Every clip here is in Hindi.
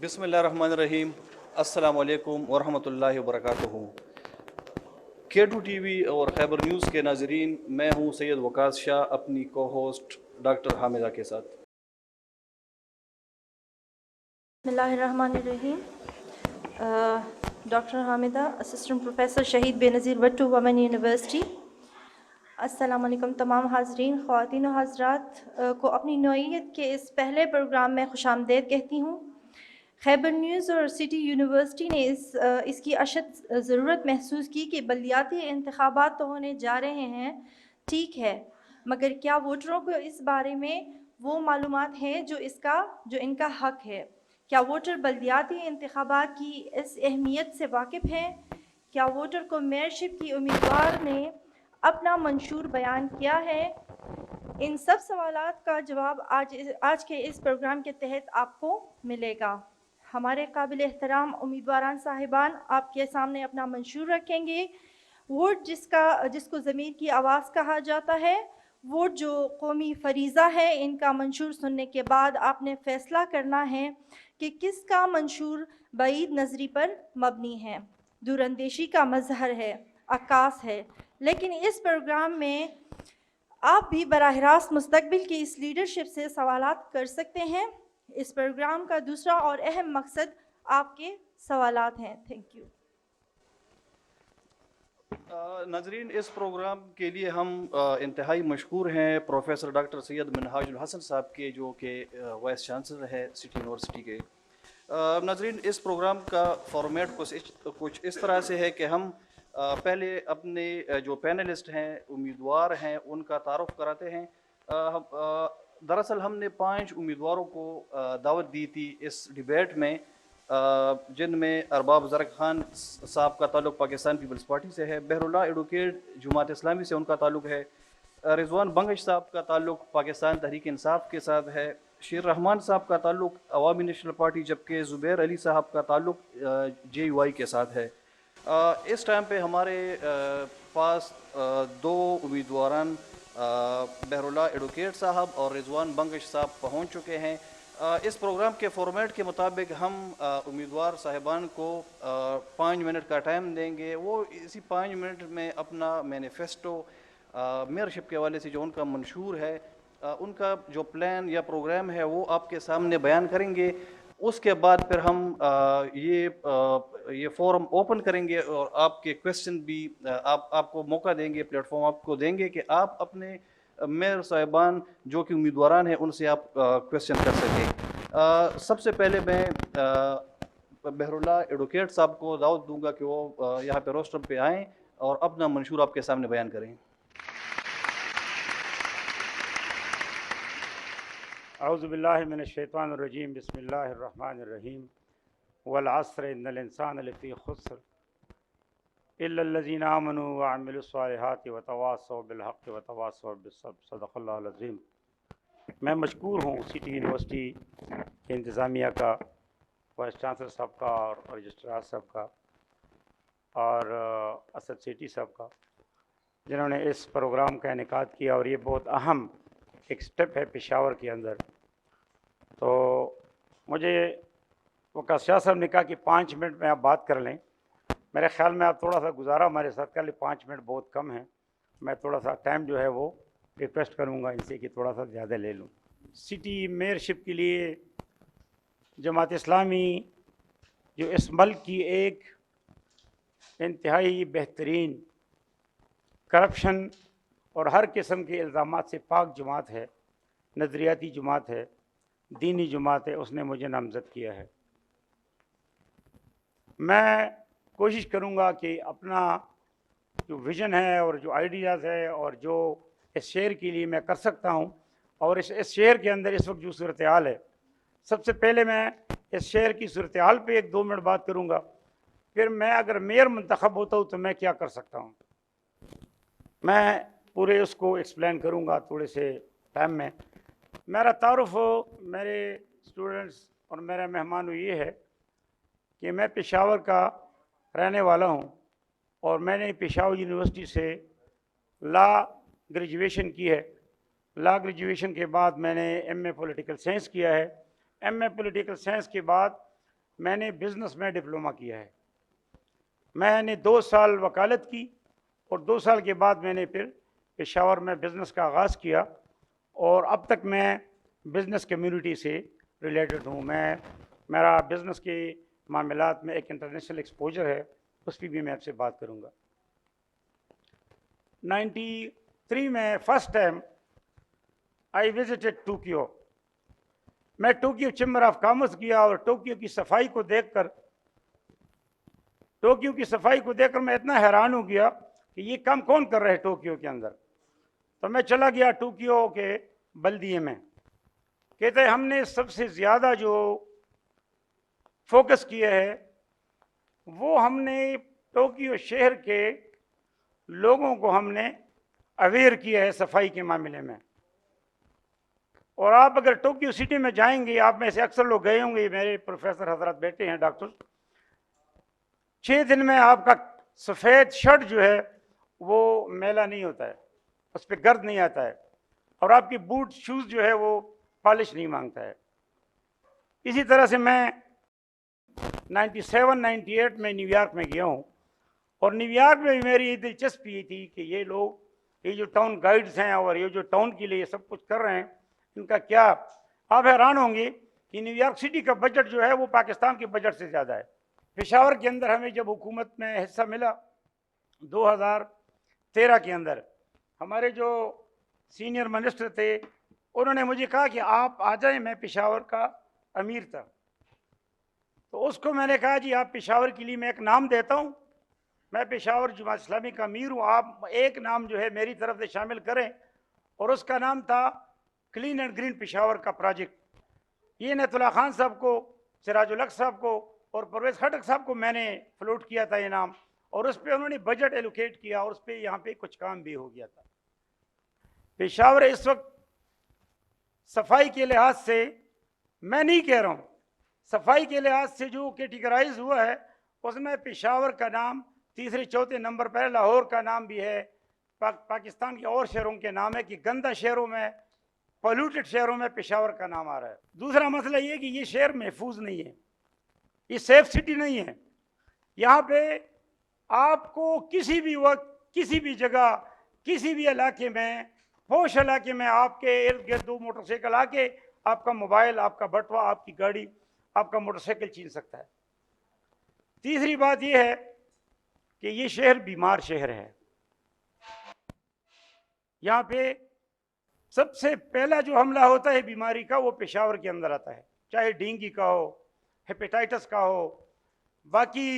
बिस्मिल्लाहिर्रहमानिर्रहीम। अस्सलाम वालेकुम वरहमतुल्लाहि वबरकातुहू। K2 टीवी और खैबर न्यूज़ के नाजरीन, मैं हूँ सैयद वकास शाह अपनी को होस्ट डॉक्टर हामिदा के साथ। बिस्मिल्लाहिर्रहमानिर्रहीम। डॉक्टर हामिदा, असिस्टेंट प्रोफेसर शहीद बेनज़ीर भट्टू, वुमेन यूनिवर्सिटी। अस्सलाम वालेकुम तमाम हाज़रीन, ख़वातीन और हज़रात को अपनी नौइयत के इस पहले प्रोग्राम में खुशामदीद कहती हूँ। खैबर न्यूज़ और सिटी यूनिवर्सिटी ने इसकी अशद ज़रूरत महसूस की कि बल्दियाती इंतखाबात तो होने जा रहे हैं, ठीक है, मगर क्या वोटरों को इस बारे में वो मालूमात हैं जो इनका हक है? क्या वोटर बल्दियाती इंतखाबात की इस अहमियत से वाकिफ़ हैं? क्या वोटर को मेयरशिप की उम्मीदवार ने अपना मंशूर बयान किया है? इन सब सवालात का जवाब आज के इस प्रोग्राम के तहत आपको मिलेगा। हमारे काबिल एहतराम उम्मीदवारान साहिबान आपके सामने अपना मंशूर रखेंगे। वोट जिसको ज़मीर की आवाज़ कहा जाता है, वोट जो कौमी फरीज़ा है, इनका मंशूर सुनने के बाद आपने फ़ैसला करना है कि किसका मंशूर बईद नज़री पर मबनी है, दूरअंदेशी का मज़हर है, अक्कास है। लेकिन इस प्रोग्राम में आप भी बराह रास्त मुस्तकबिल की इस लीडरशिप से सवालात कर सकते हैं। इस प्रोग्राम का दूसरा और अहम मकसद आपके सवालात हैं। Thank you. नाजरीन, इस प्रोग्राम के लिए हम इंतहाई मशहूर हैं प्रोफेसर डॉक्टर सैयद मिनहाजुल हसन साहब के, जो कि वाइस चांसलर है सिटी यूनिवर्सिटी के। नाजरीन, इस प्रोग्राम का फॉर्मेट कुछ इस तरह से है कि हम पहले अपने जो पैनलिस्ट हैं, उम्मीदवार हैं, उनका तारुफ कराते हैं। दरअसल हमने 5 उम्मीदवारों को दावत दी थी इस डिबेट में, जिनमें अरबाब ज़रक खान साहब का ताल्लुक़ पाकिस्तान पीपल्स पार्टी से है, बहरुल्लाह एडवोकेट जमात इस्लामी से उनका ताल्लुक़ है, रिजवान बंगश साहब का ताल्लुक़ पाकिस्तान तहरीक इंसाफ के साथ है, शेर रहमान साहब का ताल्लुक़ अवामी नेशनल पार्टी, जबकि ज़ुबैर अली साहब का ताल्लुक़ JUI के साथ है। इस टाइम पे हमारे पास दो उम्मीदवारान बहरुल्लाह एडवोकेट साहब और रिजवान बंगश साहब पहुंच चुके हैं। इस प्रोग्राम के फॉर्मेट के मुताबिक हम उम्मीदवार साहिबान को 5 मिनट का टाइम देंगे। वो इसी 5 मिनट में अपना मैनिफेस्टो मेयरशिप के हवाले से जो उनका मंशूर है, उनका जो प्लान या प्रोग्राम है, वो आपके सामने बयान करेंगे। उसके बाद फिर हम ये फोरम ओपन करेंगे और आपके क्वेश्चन भी आपको मौका देंगे, प्लेटफॉर्म आपको देंगे कि आप अपने मेयर साहिबान जो कि उम्मीदवारान हैं उनसे आप क्वेश्चन कर सकें। सबसे पहले मैं बहरुल्लाह एडवोकेट साहब को दावत दूंगा कि वो यहाँ पे रोस्टर पे आएँ और अपना मंशूर आपके सामने बयान करें। औज़ुबिल्लाहि मिनश्शैतानिर्रजीम, बिस्मिल्लाहिर्रहमानिर्रहीम। वल अस्र इन्नल इंसान लफ़ी खुस्र इल्लल्लज़ीना आमनू व अमिलुस्सालिहाति व तवासौ बिल हक़्क़ि व तवासौ बिस्सब्र। सदक़ल्लाहुल अज़ीम। मैं मशकूर हूँ सिटी यूनिवर्सिटी के इंतज़ामिया का, वाइस चांसलर साहब का और रजिस्ट्रार साहब का और असद सिटी साहब का, जिन्होंने इस प्रोग्राम का इनेकाद किया। और ये बहुत अहम एक स्टेप है पेशावर के अंदर। तो मुझे वकास शाह साहब ने कहा कि 5 मिनट में आप बात कर लें। मेरे ख्याल में आप थोड़ा सा गुजारा हमारे साथ कर लें, 5 मिनट बहुत कम है। मैं थोड़ा सा टाइम जो है वो रिक्वेस्ट करूँगा इनसे कि थोड़ा सा ज़्यादा ले लूँ। सिटी मेयरशिप के लिए जमात इस्लामी, जो इस मुल्क की एक इंतहाई बेहतरीन करप्शन और हर किस्म के इल्ज़ामात से पाक जमात है, नज़रियाती जमात है, दीनी जमात है, उसने मुझे नामज़द किया है। मैं कोशिश करूँगा कि अपना जो विज़न है और जो आइडियाज़ है और जो इस शहर के लिए मैं कर सकता हूँ, और इस शहर के अंदर इस वक्त जो सूरत हाल है, सबसे पहले मैं इस शहर की सूरत हाल पर 1-2 मिनट बात करूँगा। फिर मैं अगर मेयर मुंतखब होता हूँ तो मैं क्या कर सकता हूँ, मैं पूरे उसको एक्सप्लेन करूँगा थोड़े से टाइम में। मेरा तारुफ मेरे स्टूडेंट्स और मेरे मेहमानों ये है कि मैं पेशावर का रहने वाला हूँ और मैंने पेशावर यूनिवर्सिटी से लॉ ग्रेजुएशन की है। लॉ ग्रेजुएशन के बाद मैंने MA पॉलिटिकल साइंस किया है। MA पॉलिटिकल साइंस के बाद मैंने बिज़नेस में डिप्लोमा किया है। मैंने 2 साल वकालत की और 2 साल के बाद मैंने फिर पेशावर में बिज़नेस का आगाज़ किया और अब तक मैं बिज़नेस कम्युनिटी से रिलेटेड हूँ। मेरा बिज़नेस के मामलात में एक इंटरनेशनल एक्सपोजर है, उस पर भी मैं आपसे बात करूँगा। 93 में first time I visited Tokyo. मैं टोक्यो चैम्बर ऑफ कॉमर्स गया और टोक्यो की सफाई को देखकर मैं इतना हैरान हो गया कि ये काम कौन कर रहा है टोक्यो के अंदर। तो मैं चला गया टोक्यो के बल्दिये में। कहते हैं हमने सबसे ज़्यादा जो फोकस किया है वो हमने टोक्यो शहर के लोगों को हमने अवेयर किया है सफाई के मामले में। और आप अगर टोक्यो सिटी में जाएंगे, आप में से अक्सर लोग गए होंगे, मेरे प्रोफेसर हजरत बैठे हैं डॉक्टर, 6 दिन में आपका सफ़ेद शर्ट जो है वो मैला नहीं होता है, उस पर गर्द नहीं आता है, और आपकी बूट शूज़ जो है वो पॉलिश नहीं मांगता है। इसी तरह से मैं 97-98 में न्यूयॉर्क में गया हूँ और न्यूयॉर्क में भी मेरी दिलचस्पी ये थी कि ये लोग, ये जो टाउन गाइड्स हैं और ये जो टाउन के लिए सब कुछ कर रहे हैं, इनका क्या। आप हैरान होंगे कि न्यूयॉर्क सिटी का बजट जो है वो पाकिस्तान के बजट से ज़्यादा है। पेशावर के अंदर हमें जब हुकूमत में हिस्सा मिला 2013 के अंदर, हमारे जो सीनियर मिनिस्टर थे उन्होंने मुझे कहा कि आप आ जाएं, मैं पेशावर का अमीर था। तो उसको मैंने कहा जी आप पेशावर के लिए मैं एक नाम देता हूँ, मैं पेशावर जमात इस्लामी का अमीर हूँ, आप एक नाम जो है मेरी तरफ से शामिल करें। और उसका नाम था क्लीन एंड ग्रीन पेशावर का प्रोजेक्ट। ये इनायतुल्लाह खान साहब को, सिराजुल हक साहब को और परवेज़ खटक साहब को मैंने फ्लोट किया था ये नाम, और उस पर उन्होंने बजट एलोकेट किया और उस पर यहाँ पे कुछ काम भी हो गया था। पेशावर इस वक्त सफाई के लिहाज से, मैं नहीं कह रहा हूँ, सफाई के लिहाज से जो कैटेगराइज हुआ है उसमें पेशावर का नाम 3-4 नंबर पर है। लाहौर का नाम भी है, पाकिस्तान के और शहरों के नाम है कि गंदा शहरों में, पॉल्यूटेड शहरों में पेशावर का नाम आ रहा है। दूसरा मसला ये कि ये शहर महफूज नहीं है, ये सेफ सिटी नहीं है। यहाँ पे आपको किसी भी वक्त, किसी भी जगह, किसी भी इलाके में, होश इलाके में आपके इर्द गिर्द 2 मोटरसाइकिल आके आपका मोबाइल, आपका बटवा, आपकी गाड़ी, आपका मोटरसाइकिल छीन सकता है। तीसरी बात यह है कि ये शहर बीमार शहर है। यहाँ पे सबसे पहला जो हमला होता है बीमारी का वो पेशावर के अंदर आता है, चाहे डेंगू का हो, हेपेटाइटिस का हो, बाकी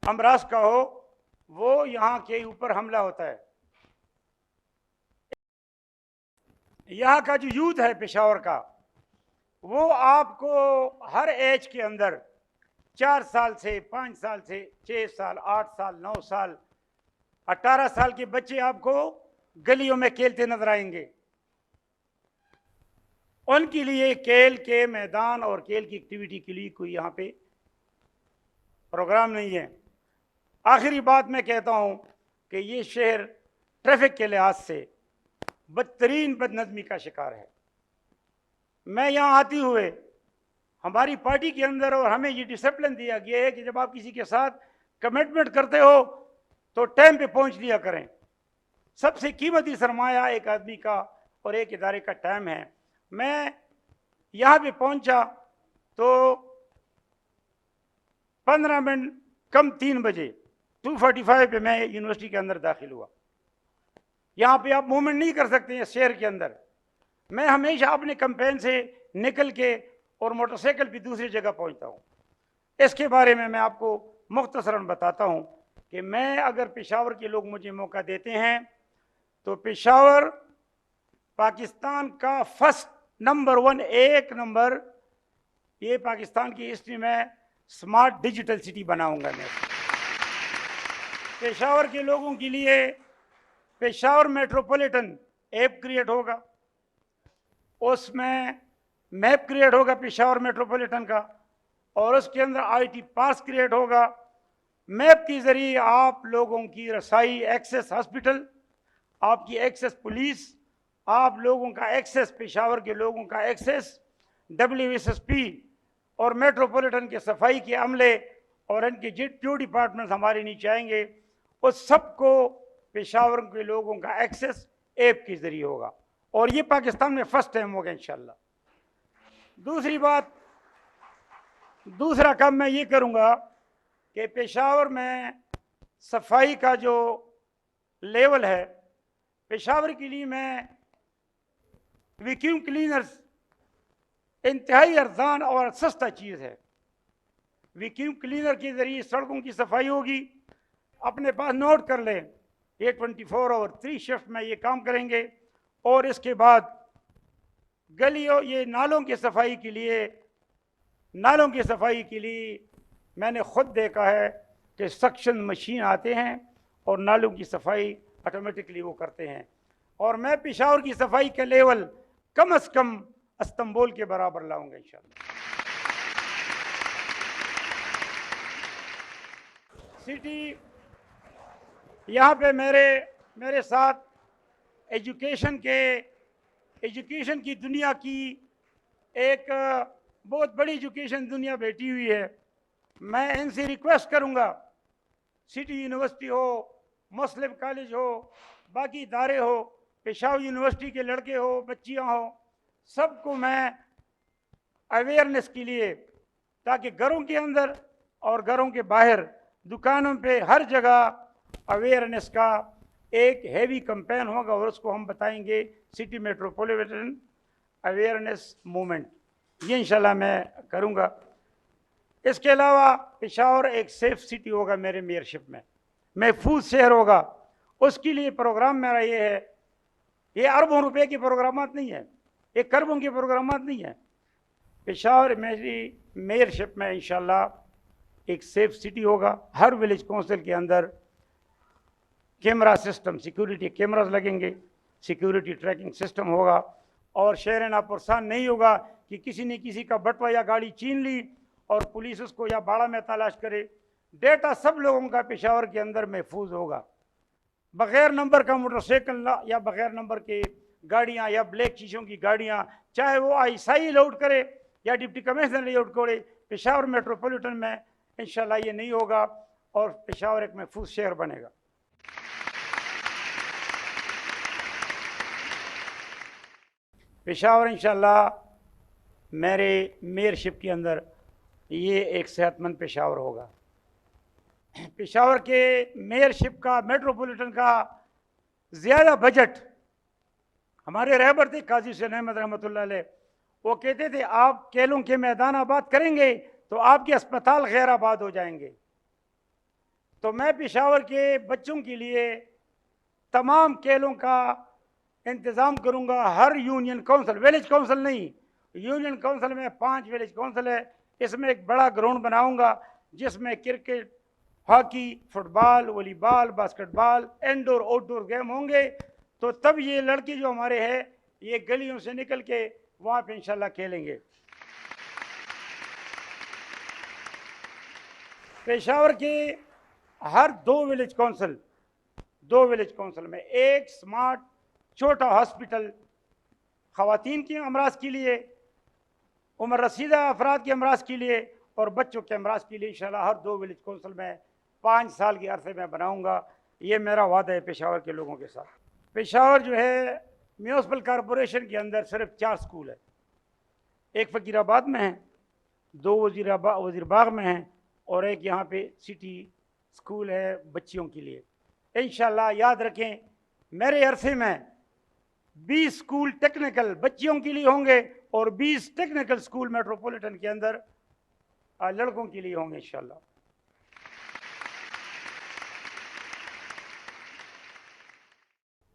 अमराज का हो, वो यहाँ के ऊपर हमला होता है। यहाँ का जो यूथ है पेशावर का, वो आपको हर एज के अंदर 4 साल से 5 साल से 6 साल 8 साल 9 साल 18 साल के बच्चे आपको गलियों में खेलते नजर आएंगे। उनके लिए खेल के मैदान और खेल की एक्टिविटी के लिए कोई यहाँ पे प्रोग्राम नहीं है। आखिरी बात मैं कहता हूँ कि ये शहर ट्रैफिक के लिहाज से बदतरीन बदनज़मी का शिकार है। मैं यहाँ आते हुए, हमारी पार्टी के अंदर और हमें ये डिसिप्लिन दिया गया है कि जब आप किसी के साथ कमिटमेंट करते हो तो टाइम पे पहुँच लिया करें। सबसे कीमती सरमाया एक आदमी का और एक इदारे का टाइम है। मैं यहाँ पे पहुँचा तो 15 मिनट कम 3 बजे 2:45 पे मैं यूनिवर्सिटी के अंदर दाखिल हुआ। यहाँ पे आप मूवमेंट नहीं कर सकते हैं शहर के अंदर। मैं हमेशा अपने कैंपेन से निकल के और मोटरसाइकिल भी दूसरी जगह पहुँचता हूँ। इसके बारे में मैं आपको मुख्तसरन बताता हूँ कि मैं, अगर पेशावर के लोग मुझे मौका देते हैं तो पेशावर पाकिस्तान का फर्स्ट नंबर 1, 1 नंबर, ये पाकिस्तान की हिस्ट्री में स्मार्ट डिजिटल सिटी बनाऊंगा मैं। पेशावर के लोगों के लिए पेशावर मेट्रोपॉलिटन ऐप क्रिएट होगा, उसमें मैप क्रिएट होगा पेशावर मेट्रोपॉलिटन का, और उसके अंदर आईटी पास क्रिएट होगा। मैप के ज़रिए आप लोगों की रसाई, एक्सेस हॉस्पिटल, आपकी एक्सेस पुलिस, आप लोगों का एक्सेस, पेशावर के लोगों का एक्सेस WSSP और मेट्रोपॉलिटन के सफाई के अमले और इनके जो डिपार्टमेंट्स हमारे नीचे आएंगे उस सबको पेशावर के लोगों का एक्सेस ऐप के ज़रिए होगा, और ये पाकिस्तान में फर्स्ट टाइम होगा इंशाल्लाह। दूसरी बात, दूसरा काम मैं ये करूँगा कि पेशावर में सफाई का जो लेवल है, पेशावर के लिए मैं वैक्यूम क्लीनर्स इंतहाई अर्जान और सस्ता चीज़ है। वैक्यूम क्लीनर के ज़रिए सड़कों की सफाई होगी। अपने पास नोट कर लें, ये 24 आवर 3 शिफ्ट में ये काम करेंगे। और इसके बाद गलियों, ये नालों की सफाई के लिए मैंने ख़ुद देखा है कि सक्शन मशीन आते हैं और नालों की सफाई ऑटोमेटिकली वो करते हैं। और मैं पेशावर की सफाई का लेवल कम से कम इस्तांबुल के बराबर लाऊंगा इंशाल्लाह। सिटी यहाँ पे मेरे साथ एजुकेशन की दुनिया की एक बहुत बड़ी एजुकेशन दुनिया बैठी हुई है। मैं इनसे रिक्वेस्ट करूँगा, सिटी यूनिवर्सिटी हो, मुस्लिम कॉलेज हो, बाकी इदारे हो, पेशावर यूनिवर्सिटी के लड़के हो, बच्चियाँ हो, सबको मैं अवेयरनेस के लिए, ताकि घरों के अंदर और घरों के बाहर, दुकानों पे, हर जगह अवेयरनेस का एक हैवी कैंपेन होगा और उसको हम बताएंगे सिटी मेट्रोपॉलिटन अवेयरनेस मूवमेंट। ये इंशाल्लाह मैं करूँगा। इसके अलावा पेशावर एक सेफ सिटी होगा मेरे मेयरशिप में, महफूज शहर होगा। उसके लिए प्रोग्राम मेरा ये है, ये अरबों रुपए के प्रोग्रामात नहीं है, ये करबों के प्रोग्रामात नहीं है। पेशावर मेरी मेयरशिप में इंशाल्लाह एक सेफ सिटी होगा। हर विलेज काउंसिल के अंदर कैमरा सिस्टम, सिक्योरिटी कैमरास लगेंगे, सिक्योरिटी ट्रैकिंग सिस्टम होगा, और शहर नापुरसान नहीं होगा कि किसी ने किसी का बटवा या गाड़ी छीन ली और पुलिस उसको या बाड़ा में तलाश करे। डेटा सब लोगों का पेशावर के अंदर महफूज होगा। बग़ैर नंबर का मोटरसाइकिल या बग़ैर नंबर के गाड़ियाँ या ब्लैक शीशों की गाड़ियाँ, चाहे वो आईएसआई अलाउड करे या डिप्टी कमिश्नर अलाउड करे, पेशावर मेट्रोपॉलिटन में इंशाल्लाह ये नहीं होगा और पेशावर एक महफूज शहर बनेगा। पेशावर इंशाल्लाह मेरे मेयरशिप के अंदर ये एक सेहतमंद पेशावर होगा। पेशावर के मेयरशिप का, मेट्रोपॉलिटन का ज़्यादा बजट हमारे रहबर थे काजी हुसैन अहमद रहमतुल्लाह अलैह, वो कहते थे आप केलों के मैदान आबाद करेंगे तो आपके अस्पताल गैर आबाद हो जाएंगे। तो मैं पेशावर के बच्चों के लिए तमाम केलों का इंतज़ाम करूँगा। हर यूनियन काउंसिल, विलेज काउंसिल नहीं, यूनियन काउंसिल में 5 विलेज काउंसिल है, इसमें एक बड़ा ग्राउंड बनाऊँगा जिसमें cricket, hockey, football, volleyball, basketball, indoor outdoor game होंगे। तो तब ये लड़के जो हमारे हैं ये गलियों से निकल के वहाँ पे इंशाल्लाह खेलेंगे। पेशावर के हर 2 विलेज काउंसिल में एक स्मार्ट छोटा हॉस्पिटल ख़वातीन के अमराज के लिए, उम्र रसीदा अफराद के अमराज के लिए और बच्चों के अमराज के लिए इंशाल्लाह हर 2 विलेज काउंसिल में 5 साल के अरसे में बनाऊंगा। ये मेरा वादा है पेशावर के लोगों के साथ। पेशावर जो है म्यूनसिपल कॉरपोरेशन के अंदर सिर्फ 4 स्कूल है, एक फ़कीराबाद में है, 2 वज़ीरबाग में है और एक यहाँ पे सिटी स्कूल है बच्चियों के लिए। इंशाल्लाह याद रखें मेरे अरसे में 20 स्कूल टेक्निकल बच्चियों के लिए होंगे और 20 टेक्निकल स्कूल मेट्रोपॉलिटन के अंदर लड़कों के लिए होंगे इंशाल्लाह।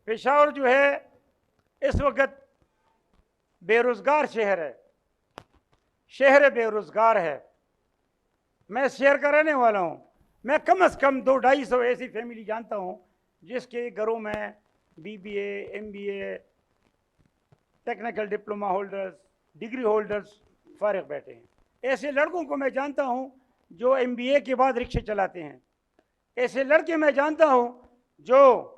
पेशावर जो है इस वक्त बेरोज़गार शहर बेरोज़गार है। मैं शहर का रहने वाला हूँ। मैं कम से कम 200-250 ऐसी फैमिली जानता हूँ जिसके घरों में BBA, MBA, technical diploma holders, degree holders फारिग बैठे हैं। ऐसे लड़कों को मैं जानता हूँ जो MBA के बाद रिक्शे चलाते हैं। ऐसे लड़के मैं जानता हूँ जो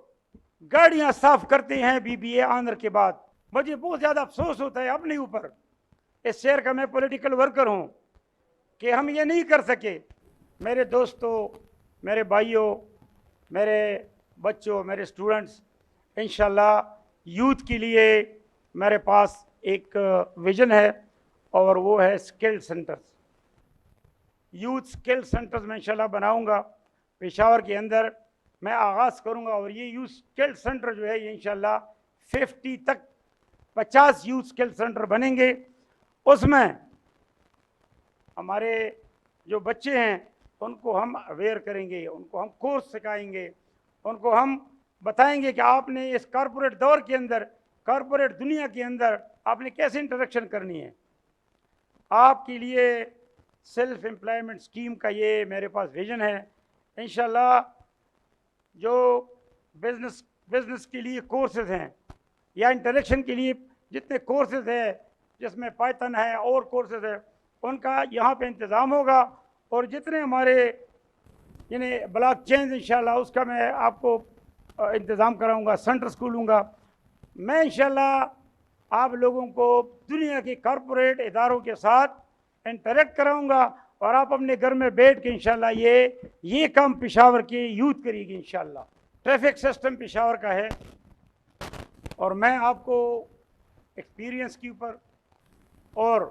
गाड़ियाँ साफ करते हैं BBA ऑनर के बाद। मुझे बहुत ज़्यादा अफसोस होता है अपने ऊपर। इस शहर का मैं पॉलिटिकल वर्कर हूँ, कि हम ये नहीं कर सके। मेरे दोस्तों, मेरे भाइयों, मेरे बच्चों, मेरे स्टूडेंट्स, इंशाल्लाह यूथ के लिए मेरे पास एक विज़न है और वो है skill centres. Youth skill centres में इंशाल्लाह बनाऊंगा। पेशावर के अंदर मैं आगाज़ करूंगा और ये यूथ स्किल सेंटर जो है ये इंशाल्लाह 50 तक 50 यूथ स्किल सेंटर बनेंगे। उसमें हमारे जो बच्चे हैं उनको हम अवेयर करेंगे, उनको हम कोर्स सिखाएंगे, उनको हम बताएंगे कि आपने इस कॉरपोरेट दौर के अंदर, कॉरपोरेट दुनिया के अंदर आपने कैसे इंटरेक्शन करनी है। आपके लिए सेल्फ एम्प्लॉयमेंट स्कीम का ये मेरे पास विज़न है। इंशाल्लाह जो बिज़नेस के लिए कोर्सेज हैं या इंटरेक्शन के लिए जितने कोर्सेज हैं, जिसमें पाइथन है और कोर्सेज है, उनका यहाँ पे इंतज़ाम होगा। और जितने हमारे यानी ब्लॉक चेंज इंशाल्लाह उसका मैं आपको इंतज़ाम कराऊंगा, सेंटर्स खोलूँगा। मैं इंशाल्लाह आप लोगों को दुनिया के कॉरपोरेट इदारों के साथ इंटरेक्ट कराऊंगा और आप अपने घर में बैठ के इंशाल्लाह ये काम पेशावर के यूथ करेगी इंशाल्लाह। ट्रैफिक सिस्टम पेशावर का है और मैं आपको एक्सपीरियंस के ऊपर और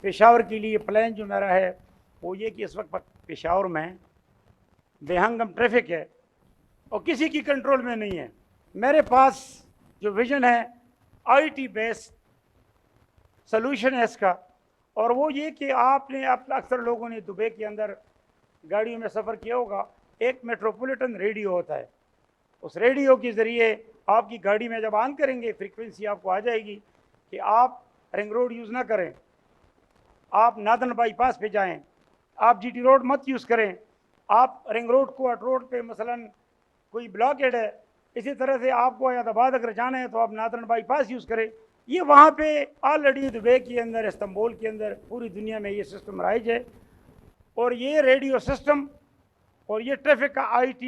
पेशावर के लिए प्लान जो मेरा है वो ये कि इस वक्त पेशावर में बेहंगम ट्रैफिक है और किसी की कंट्रोल में नहीं है। मेरे पास जो विज़न है IT बेस्ड सॉल्यूशन है इसका, और वो ये कि आपने अक्सर लोगों ने दुबई के अंदर गाड़ियों में सफ़र किया होगा। एक मेट्रोपॉलिटन रेडियो होता है, उस रेडियो के ज़रिए आपकी गाड़ी में जब ऑन करेंगे फ्रीक्वेंसी आपको आ जाएगी कि आप रिंग रोड यूज़ ना करें, आप नादन बाईपास पे जाएं, आप GT रोड मत यूज़ करें, आप रिंग रोड को रोड पे मसलन कोई ब्लॉकेड है, इसी तरह से आपको हैदराबाद अगर जाना है तो आप नादन बाईपास यूज़ करें। ये वहाँ पे ऑलरेडी दुबई के अंदर, इस्तांबुल के अंदर, पूरी दुनिया में ये सिस्टम राइज है। और ये रेडियो सिस्टम और ये ट्रैफिक का IT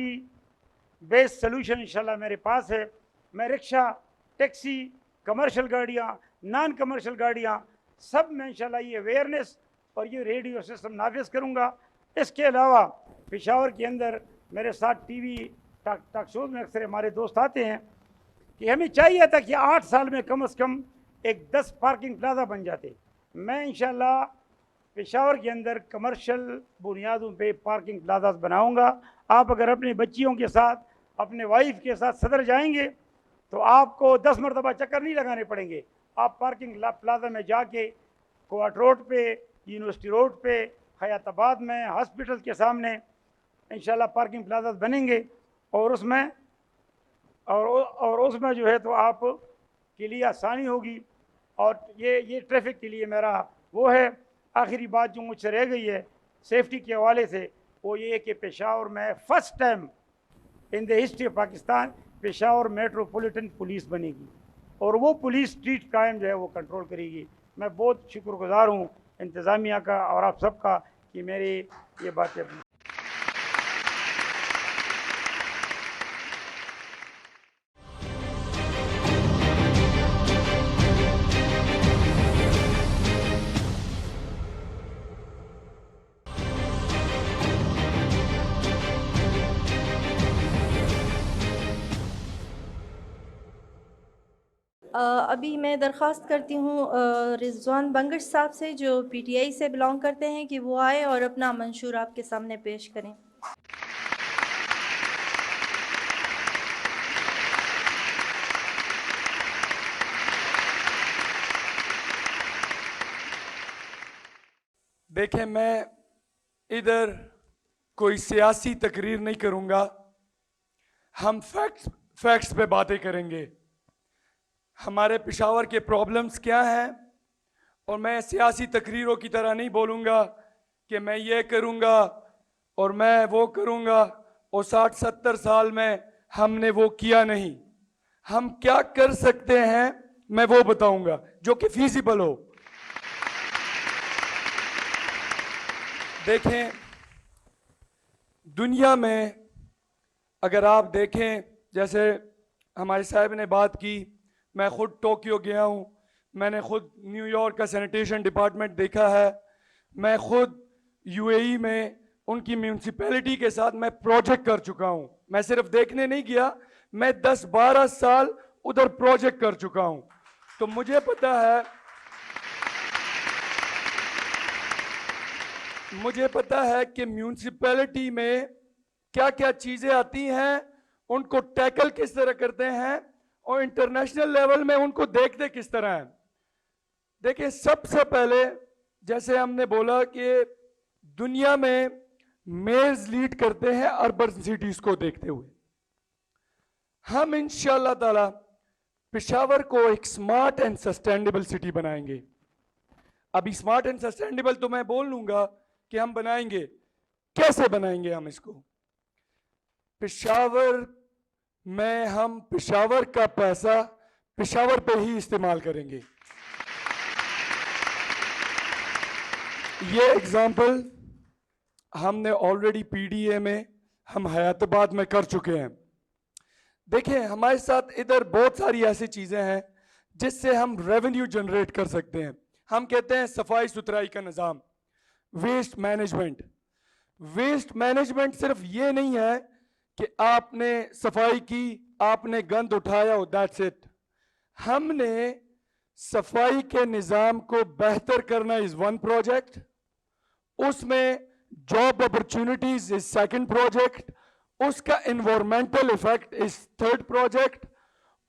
बेस्ड सॉल्यूशन इंशाल्लाह मेरे पास है। मैं रिक्शा, टैक्सी, कमर्शियल गाड़ियाँ, नॉन कमर्शियल गाड़ियाँ, सब में इंशाल्लाह ये अवेयरनेस और ये रेडियो सिस्टम नाफिज करूँगा। इसके अलावा पेशावर के अंदर मेरे साथ TV टॉक शोज़ में अक्सर हमारे दोस्त आते हैं कि हमें चाहिए था कि 8 साल में कम से कम एक 10 पार्किंग प्लाजा बन जाते। मैं इंशाल्लाह पेशावर के अंदर कमर्शियल बुनियादों पे पार्किंग प्लाजास बनाऊंगा। आप अगर अपनी बच्चियों के साथ, अपने वाइफ के साथ सदर जाएंगे तो आपको 10 मरतबा चक्कर नहीं लगाने पड़ेंगे। आप पार्किंग प्लाजा में जाके कोर्ट रोड पे, यूनिवर्सिटी रोड पे, हयाताबाद में, हॉस्पिटल के सामने इंशाल्लाह पार्किंग प्लाजास बनेंगे और उसमें जो है तो आप के लिए आसानी होगी। और ये ट्रैफिक के लिए मेरा वो है। आखिरी बात जो मुझसे रह गई है सेफ्टी के हवाले से, वो ये है कि पेशावर में first time in the history of Pakistan Peshawar metropolitan police बनेगी और वो पुलिस स्ट्रीट क्राइम जो है वो कंट्रोल करेगी। मैं बहुत शुक्रगुजार हूँ इंतज़ामिया का और आप सबका कि मेरी ये बातें अभी मैं दरख्वास्त करती हूँ रिजवान बंगश साहब से जो PTI से बिलोंग करते हैं कि वो आए और अपना मंशूर आपके सामने पेश करें। देखें, मैं इधर कोई सियासी तकरीर नहीं करूँगा, हम फैक्ट्स पे बातें करेंगे। हमारे पेशावर के प्रॉब्लम्स क्या हैं, और मैं सियासी तकरीरों की तरह नहीं बोलूँगा कि मैं ये करूँगा और मैं वो करूँगा और 60-70 साल में हमने वो किया नहीं। हम क्या कर सकते हैं मैं वो बताऊँगा जो कि फीजिबल हो। देखें, दुनिया में अगर आप देखें, जैसे हमारे साहब ने बात की, मैं खुद टोक्यो गया हूँ, मैंने खुद न्यूयॉर्क का सैनिटेशन डिपार्टमेंट देखा है, मैं खुद यूएई में उनकी म्यूनसिपैलिटी के साथ मैं प्रोजेक्ट कर चुका हूं। मैं सिर्फ देखने नहीं गया, मैं 10-12 साल उधर प्रोजेक्ट कर चुका हूं। तो मुझे पता है कि म्यूनसिपैलिटी में क्या क्या चीजें आती हैं, उनको टैकल किस तरह करते हैं और इंटरनेशनल लेवल में उनको देखते किस तरह हैं। देखिए, सबसे पहले जैसे हमने बोला कि दुनिया में मेयर्स लीड करते हैं अर्बन सिटीज को देखते हुए। हम इंशाअल्लाह ताला पेशावर को एक स्मार्ट एंड सस्टेनेबल सिटी बनाएंगे। अभी स्मार्ट एंड सस्टेनेबल तो मैं बोल लूंगा कि हम बनाएंगे, कैसे बनाएंगे हम इसको। पेशावर में हम पेशावर का पैसा पेशावर पे ही इस्तेमाल करेंगे। ये एग्जाम्पल हमने ऑलरेडी पीडीए में, हम हयाताबाद में कर चुके हैं। देखिए, हमारे साथ इधर बहुत सारी ऐसी चीजें हैं जिससे हम रेवेन्यू जनरेट कर सकते हैं। हम कहते हैं सफाई सुथराई का निज़ाम, वेस्ट मैनेजमेंट। वेस्ट मैनेजमेंट सिर्फ ये नहीं है कि आपने सफाई की, आपने गंद उठाया, दैट्स इट। हमने सफाई के निज़ाम को बेहतर करना इज वन प्रोजेक्ट, उसमें job opportunities is second project, उसका environmental effect is third project,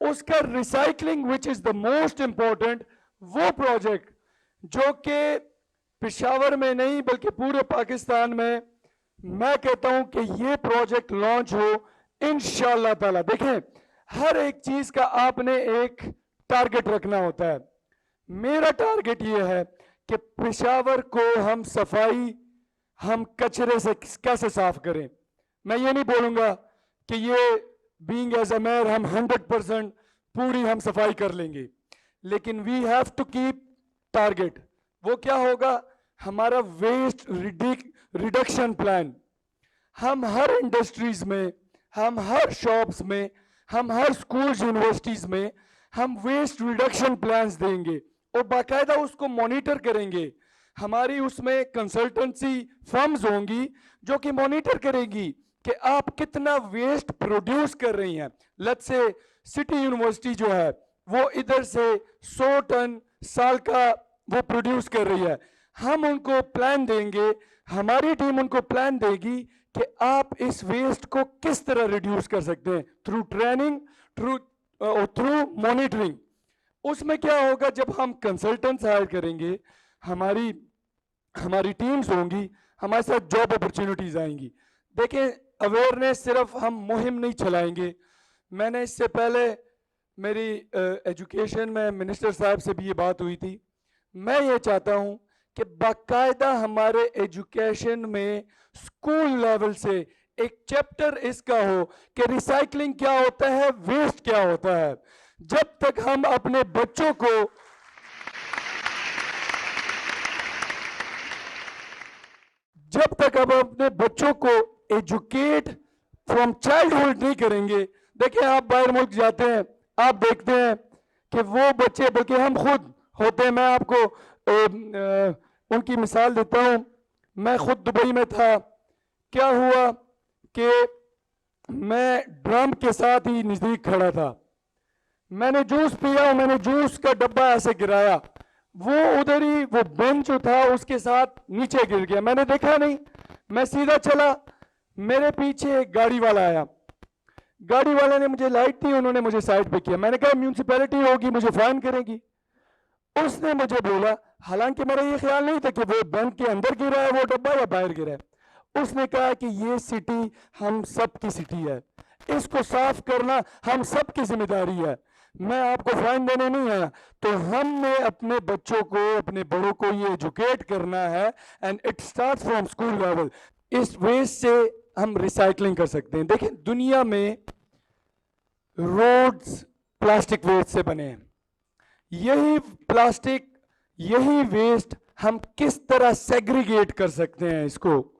उसका recycling which is the most important वो प्रोजेक्ट, जो कि पेशावर में नहीं बल्कि पूरे पाकिस्तान में मैं कहता हूं कि ये प्रोजेक्ट लॉन्च हो इंशाअल्लाह ताला। देखें, हर एक चीज का आपने एक टारगेट रखना होता है। मेरा टारगेट ये है कि पेशावर को हम सफाई, हम कचरे से कैसे साफ करें। मैं ये नहीं बोलूंगा कि ये बीइंग एज अ मेयर हम 100% पूरी हम सफाई कर लेंगे, लेकिन we have to keep target. वो क्या होगा? हमारा वेस्ट रिडक्शन प्लान। हम हर इंडस्ट्रीज में, हम हर शॉप्स में, हम हर स्कूल्स यूनिवर्सिटीज में हम वेस्ट रिडक्शन प्लान्स देंगे और बाकायदा उसको मॉनिटर करेंगे। हमारी उसमें कंसल्टेंसी फर्म्स होंगी जो कि मॉनिटर करेगी कि आप कितना वेस्ट प्रोड्यूस कर रही हैं। लेट्स से सिटी यूनिवर्सिटी जो है वो इधर से 100 टन साल का वो प्रोड्यूस कर रही है। हम उनको प्लान देंगे, हमारी टीम उनको प्लान देगी कि आप इस वेस्ट को किस तरह रिड्यूस कर सकते हैं थ्रू ट्रेनिंग, थ्रू मॉनिटरिंग। उसमें क्या होगा, जब हम कंसल्टेंट्स हायर करेंगे, हमारी टीम्स होंगी, हमारे साथ जॉब अपॉर्चुनिटीज आएंगी। देखें, अवेयरनेस सिर्फ हम मुहिम नहीं चलाएंगे। मैंने इससे पहले मेरी एजुकेशन में मिनिस्टर साहब से भी ये बात हुई थी। मैं ये चाहता हूं कि बाकायदा हमारे एजुकेशन में स्कूल लेवल से एक चैप्टर इसका हो कि रिसाइकलिंग क्या होता है, वेस्ट क्या होता है। जब तक हम अपने बच्चों को एजुकेट फ्रॉम चाइल्डहुड नहीं करेंगे। देखिए, आप बाहर मुल्क जाते हैं, आप देखते हैं कि वो बच्चे, बल्कि हम खुद होते हैं, मैं आपको उनकी मिसाल देता हूं। मैं खुद दुबई में था, क्या हुआ कि मैं ड्रम के साथ ही नजदीक खड़ा था, मैंने जूस पिया, मैंने जूस का डब्बा ऐसे गिराया, वो उधर ही वो बेंच था उसके साथ नीचे गिर गया। मैंने देखा नहीं, मैं सीधा चला, मेरे पीछे एक गाड़ी वाला आया, गाड़ी वाले ने मुझे लाइट दी, उन्होंने मुझे साइड पे किया। मैंने कहा म्यूनसिपैलिटी होगी, मुझे फाइन करेगी। उसने मुझे बोला, हालांकि मेरा ये ख्याल नहीं था कि वो बैंक के अंदर गिरा है वो डब्बा या बाहर गिरा है। उसने कहा कि ये सिटी हम सब की सिटी है, इसको साफ करना हम सब की जिम्मेदारी है, मैं आपको फाइन देने नहीं आया। तो हमने अपने बच्चों को, अपने बड़ों को ये एजुकेट करना है, and it start from school level. इस वेस्ट से हम रिसाइकलिंग कर सकते हैं। देखिए, दुनिया में रोड्स प्लास्टिक वेस्ट से बने हैं। यही प्लास्टिक, यही वेस्ट हम किस तरह सेग्रीगेट कर सकते हैं इसको,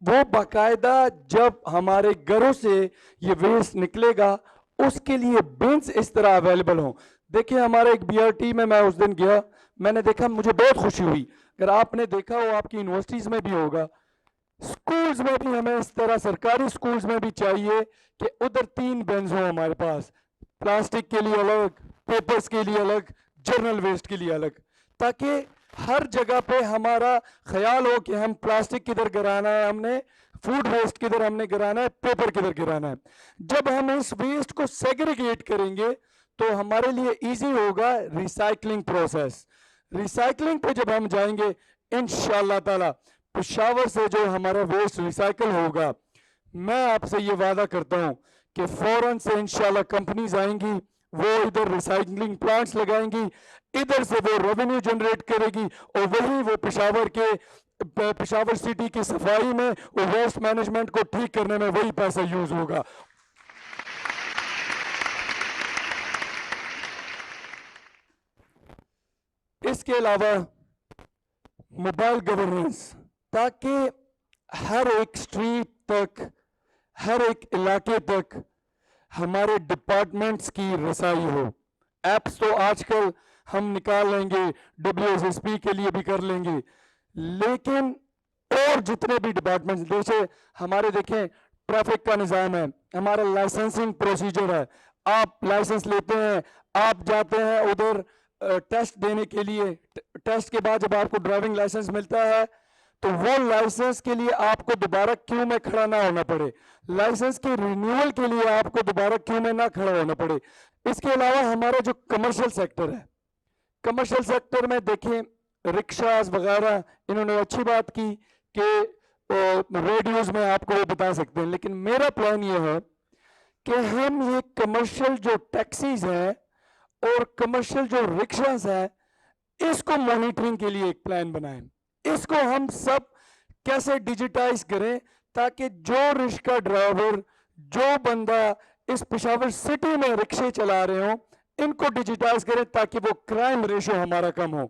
वो बाकायदा जब हमारे घरों से ये वेस्ट निकलेगा उसके लिए बिन्स इस तरह अवेलेबल हो। देखिए, हमारा एक बीआरटी में मैं उस दिन गया, मैंने देखा, मुझे बहुत खुशी हुई। अगर आपने देखा हो आपकी यूनिवर्सिटीज़ में भी होगा, स्कूल्स में भी हमें इस तरह सरकारी स्कूल्स में भी चाहिए कि उधर 3 बेंच हो हमारे पास, प्लास्टिक के लिए अलग, पेपर्स के लिए अलग, जर्नल वेस्ट के लिए अलग, ताकि हर जगह पे हमारा ख्याल हो कि हम प्लास्टिक किधर गिराना है, हमने फूड वेस्ट किधर हमने गिराना है, पेपर किधर गिराना है। जब हम इस वेस्ट को सेग्रीगेट करेंगे तो हमारे लिए इजी होगा रिसाइकलिंग प्रोसेस। रिसाइकलिंग पे जब हम जाएंगे इंशाअल्लाह ताला पेशावर से जो हमारा वेस्ट रिसाइकल होगा, मैं आपसे ये वादा करता हूँ कि फौरन से इंशाल्लाह कंपनीज आएंगी, वो इधर रिसाइकलिंग प्लांट्स लगाएंगी, इधर से वो रेवेन्यू जनरेट करेगी और वही वो पेशावर सिटी की सफाई में और वेस्ट मैनेजमेंट को ठीक करने में वही पैसा यूज होगा। इसके अलावा मोबाइल गवर्नेंस, ताकि हर एक स्ट्रीट तक, हर एक इलाके तक हमारे डिपार्टमेंट्स की रसाई हो। एप्स तो आजकल हम निकाल लेंगे, WSSP के लिए भी कर लेंगे, लेकिन और जितने भी डिपार्टमेंट्स, जैसे हमारे देखें ट्रैफिक का निज़ाम है, हमारा लाइसेंसिंग प्रोसीजर है, आप लाइसेंस लेते हैं, आप जाते हैं उधर टेस्ट देने के लिए, टेस्ट के बाद जब आपको ड्राइविंग लाइसेंस मिलता है तो वो लाइसेंस के लिए आपको दोबारा क्यू में खड़ा ना होना पड़े, लाइसेंस के रिन्यूअल के लिए आपको दोबारा क्यू में ना खड़ा होना पड़े। इसके अलावा हमारा जो कमर्शियल सेक्टर है, कमर्शियल सेक्टर में देखें रिक्शास वगैरह, इन्होंने अच्छी बात की कि रेडियोस में आपको वो बता सकते हैं, लेकिन मेरा प्लान ये है कि हम ये कमर्शियल जो टैक्सीज हैं और कमर्शियल जो रिक्शास हैं, इसको मॉनिटरिंग के लिए एक प्लान बनाएं। इसको हम सब कैसे डिजिटाइज करें ताकि जो रिक्शा ड्राइवर, जो बंदा इस पेशावर सिटी में रिक्शे चला रहे हो, इनको डिजिटाइज करें ताकि वो क्राइम रेशो हमारा कम हो।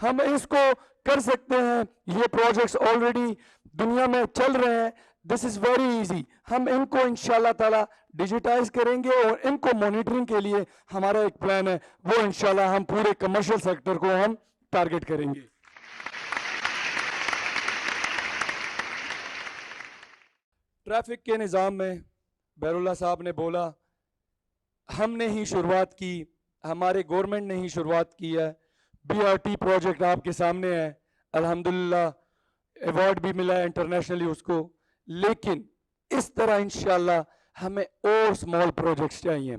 हम इसको कर सकते हैं, ये प्रोजेक्ट्स ऑलरेडी दुनिया में चल रहे हैं, दिस इज वेरी इजी। हम इनको इंशाल्लाह ताला डिजिटाइज करेंगे और इनको मॉनिटरिंग के लिए हमारा एक प्लान है, वो इंशाल्लाह हम पूरे कमर्शियल सेक्टर को हम टारगेट करेंगे। ट्रैफिक के निज़ाम में बैरुल्लाह साहब ने बोला हमने ही शुरुआत की, हमारे गवर्नमेंट ने ही शुरुआत की है। BRT प्रोजेक्ट आपके सामने है, अल्हम्दुलिल्लाह अवार्ड भी मिला है इंटरनेशनली उसको, लेकिन इस तरह इंशाल्लाह हमें और स्मॉल प्रोजेक्ट्स चाहिए,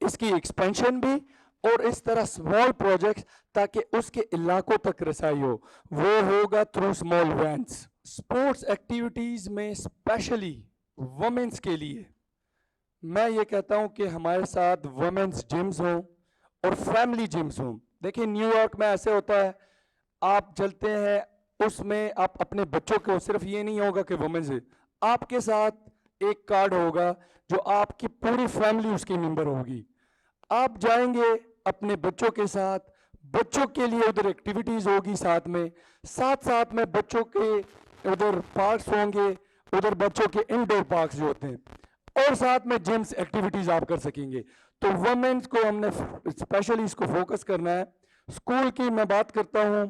इसकी एक्सपेंशन भी और इस तरह स्मॉल प्रोजेक्ट्स ताकि उसके इलाकों तक रसाई हो, वो होगा through small vans. Sports activities में स्पेशली वुमेन्स के लिए मैं ये कहता हूँ कि हमारे साथ वुमेन्स जिम्स हों और फैमिली जिम्स हों। देखिए न्यूयॉर्क में ऐसे होता है, आप चलते हैं उसमें आप अपने बच्चों को, सिर्फ ये नहीं होगा कि वुमेन्स है, आपके साथ एक कार्ड होगा जो आपकी पूरी फैमिली उसकी मेंबर होगी। आप जाएंगे अपने बच्चों के साथ, बच्चों के लिए उधर एक्टिविटीज़ होगी, साथ में बच्चों के उधर पार्क्स होंगे, उधर बच्चों के इंडोर पार्क्स जो होते हैं, और साथ में जिम्स एक्टिविटीज़ आप कर सकेंगे। तो वुमेन्स को हमने स्पेशली इसको फोकस करना है। स्कूल की मैं बात करता हूँ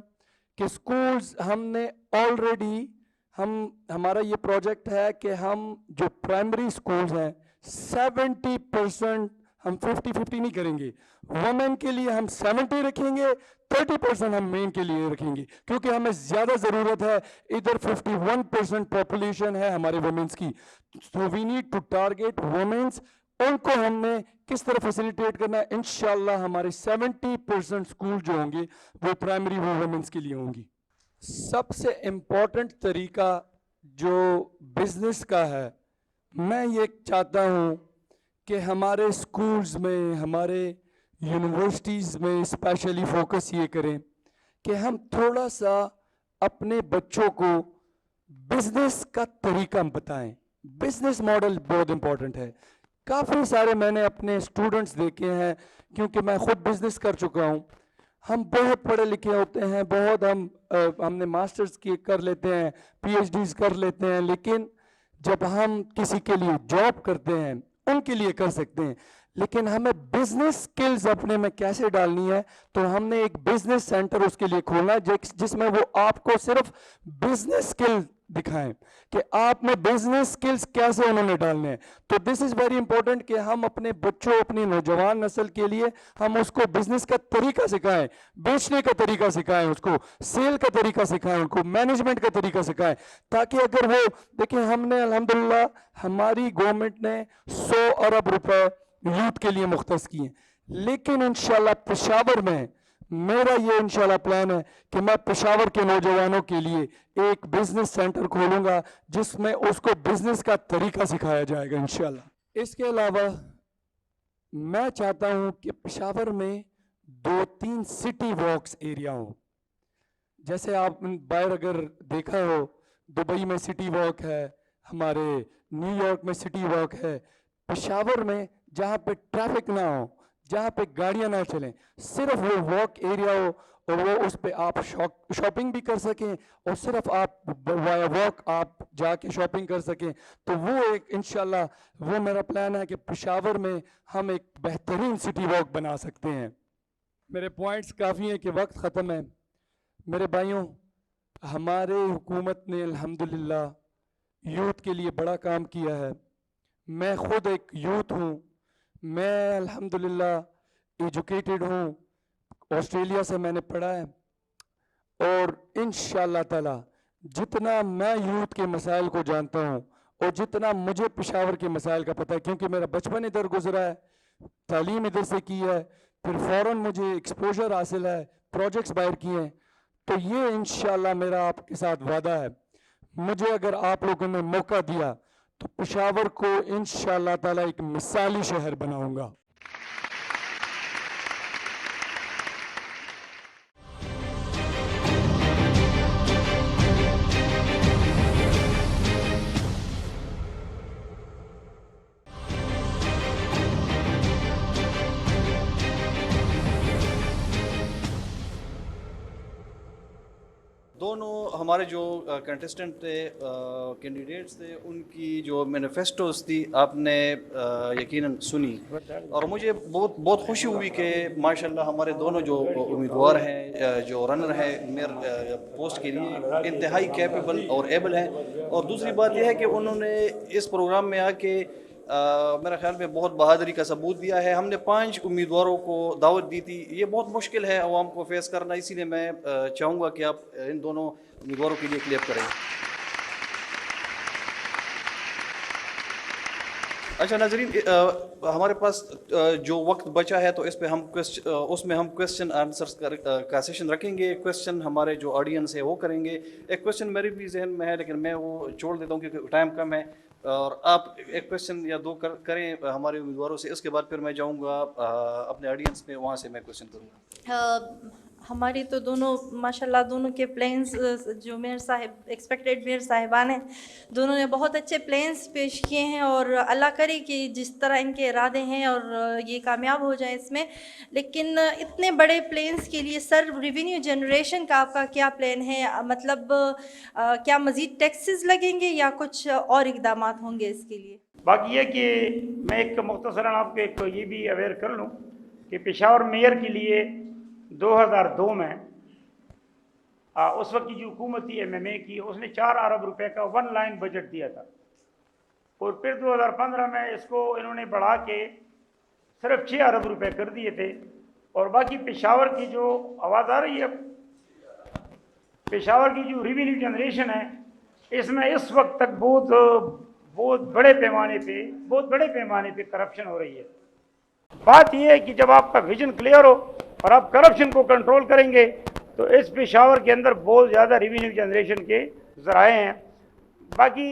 कि स्कूल्स हमने ऑलरेडी, हमारा ये प्रोजेक्ट है कि हम जो प्राइमरी स्कूल्स हैं 70% हम 50-50 नहीं करेंगे, वुमेन के लिए हम 70 रखेंगे, 30% हम मेन के लिए रखेंगे, क्योंकि हमें ज़्यादा ज़रूरत है। इधर 51% पॉपुलेशन है हमारे वुमेन्स की, so we need to target women's. उनको हमने किस तरह फैसिलिटेट करना है, इंशाल्लाह हमारे 70% स्कूल जो होंगे वो प्राइमरी वो वुमेन्स के लिए होंगी। सबसे इम्पोर्टेंट तरीका जो बिजनेस का है, मैं ये चाहता हूँ कि हमारे स्कूल्स में, हमारे यूनिवर्सिटीज़ में स्पेशली फोकस ये करें कि हम थोड़ा सा अपने बच्चों को बिजनेस का तरीका बताएं। बिजनेस मॉडल बहुत इम्पोर्टेंट है। काफ़ी सारे मैंने अपने स्टूडेंट्स देखे हैं, क्योंकि मैं खुद बिजनेस कर चुका हूँ। हम बहुत पढ़े लिखे होते हैं, बहुत हमने मास्टर्स की कर लेते हैं, PhDs कर लेते हैं, लेकिन जब हम किसी के लिए जॉब करते हैं उनके लिए कर सकते हैं, लेकिन हमें बिजनेस स्किल्स अपने में कैसे डालनी है, तो हमने एक बिजनेस सेंटर उसके लिए खोलना है जिसमें वो आपको सिर्फ बिजनेस स्किल दिखाएं कि आप में बिजनेस स्किल्स कैसे उन्होंने डालने हैं। तो दिस इज वेरी इंपॉर्टेंट कि हम अपने बच्चों, अपनी नौजवान नस्ल के लिए हम उसको बिजनेस का तरीका सिखाएं, बेचने का तरीका सिखाएं, उसको सेल का तरीका सिखाएं, उनको मैनेजमेंट का तरीका सिखाएं, ताकि अगर वो देखिए, हमने अल्हम्दुलिल्लाह हमारी गवर्नमेंट ने 100 अरब रुपए यूथ के लिए मुख्तस किए, लेकिन इंशाल्लाह पेशावर में मेरा ये इंशाल्लाह प्लान है कि मैं पेशावर के नौजवानों के लिए एक बिजनेस सेंटर खोलूंगा जिसमें उसको बिजनेस का तरीका सिखाया जाएगा इंशाल्लाह। इसके अलावा मैं चाहता हूं कि पेशावर में 2-3 सिटी वॉक्स एरिया हो। जैसे आप बाहर अगर देखा हो, दुबई में सिटी वॉक है, हमारे न्यूयॉर्क में सिटी वॉक है, पेशावर में जहाँ पे ट्रैफिक ना हो, जहाँ पे गाड़ियाँ ना चलें, सिर्फ वो वॉक एरिया हो और वो उस पे आप शॉपिंग भी कर सकें और सिर्फ आप वाया वॉक आप जाके शॉपिंग कर सकें। तो वो एक इंशाल्लाह वो मेरा प्लान है कि पेशावर में हम एक बेहतरीन सिटी वॉक बना सकते हैं। मेरे पॉइंट्स काफ़ी हैं कि वक्त ख़त्म है। मेरे भाइयों, हमारे हुकूमत ने अल्हम्दुलिल्लाह यूथ के लिए बड़ा काम किया है। मैं खुद एक यूथ हूँ, मैं अल्हम्दुलिल्लाह एजुकेटेड हूँ, ऑस्ट्रेलिया से मैंने पढ़ा है और इंशाअल्लाह ताला जितना मैं यूथ के मसाइल को जानता हूँ और जितना मुझे पेशावर के मसाइल का पता है, क्योंकि मेरा बचपन इधर गुजरा है, तालीम इधर से की है, फिर फ़ौरन मुझे एक्सपोजर हासिल है, प्रोजेक्ट्स बाहर किए हैं, तो ये इंशाअल्लाह मेरा आपके साथ वादा है। मुझे अगर आप लोगों ने मौका दिया तो पेशावर को इंशाअल्लाह ताला एक मिसाली शहर बनाऊंगा। दोनों हमारे जो कंटेस्टेंट थे, कैंडिडेट्स थे, उनकी जो मैनिफेस्टोस थी आपने यकीनन सुनी और मुझे बहुत बहुत खुशी हुई कि माशाल्लाह हमारे दोनों जो उम्मीदवार हैं, जो रनर हैं मेयर पोस्ट के लिए, इंतहाई कैपेबल और एबल हैं। और दूसरी बात यह है कि उन्होंने इस प्रोग्राम में आके मेरा ख्याल में बहुत बहादुरी का सबूत दिया है। हमने 5 उम्मीदवारों को दावत दी थी, ये बहुत मुश्किल है आवाम को फेस करना, इसीलिए मैं चाहूँगा कि आप इन दोनों उम्मीदवारों के लिए क्लेप करें। अच्छा नाजरीन, हमारे पास जो वक्त बचा है तो इस पे हम उसमें हम क्वेश्चन आंसर्स का सेशन रखेंगे। क्वेश्चन हमारे जो ऑडियंस है वो करेंगे। एक क्वेश्चन मेरे भी जहन में है लेकिन मैं वो छोड़ देता हूँ क्योंकि टाइम कम है, और आप एक क्वेश्चन या 2 करें हमारे उम्मीदवारों से। इसके बाद फिर मैं जाऊँगा अपने ऑडियंस में, वहाँ से मैं क्वेश्चन करूँगा। हमारी तो दोनों माशाल्लाह दोनों के प्लेन्स, जो मेयर साहिब एक्सपेक्टेड मेयर साहिबान हैं, दोनों ने बहुत अच्छे प्लेन्स पेश किए हैं और अल्लाह करे कि जिस तरह इनके इरादे हैं और ये कामयाब हो जाए इसमें। लेकिन इतने बड़े प्लेन्स के लिए सर रेवेन्यू जनरेशन का आपका क्या प्लान है? मतलब क्या मज़ीद टैक्सेस लगेंगे या कुछ और इक़दाम होंगे इसके लिए? बाकी ये कि मैं एक मुख्तसरन आपको एक ये भी अवेयर कर लूँ कि पेशावर मेयर के लिए 2002 में उस वक्त की जो हुकूमत थी MMA की, उसने 4 अरब रुपए का 1 लाइन बजट दिया था और फिर 2015 में इसको इन्होंने बढ़ा के सिर्फ 6 अरब रुपए कर दिए थे। और बाकी पेशावर की जो आवाज़ आ रही है, पेशावर की जो रेवेन्यू जनरेशन है, इसमें इस वक्त तक बहुत बड़े पैमाने पे करप्शन हो रही है। बात यह है कि जब आपका विजन क्लियर हो और आप करप्शन को कंट्रोल करेंगे तो इस पेशावर के अंदर बहुत ज़्यादा रेवेन्यू जनरेशन के ज़राए हैं। बाकी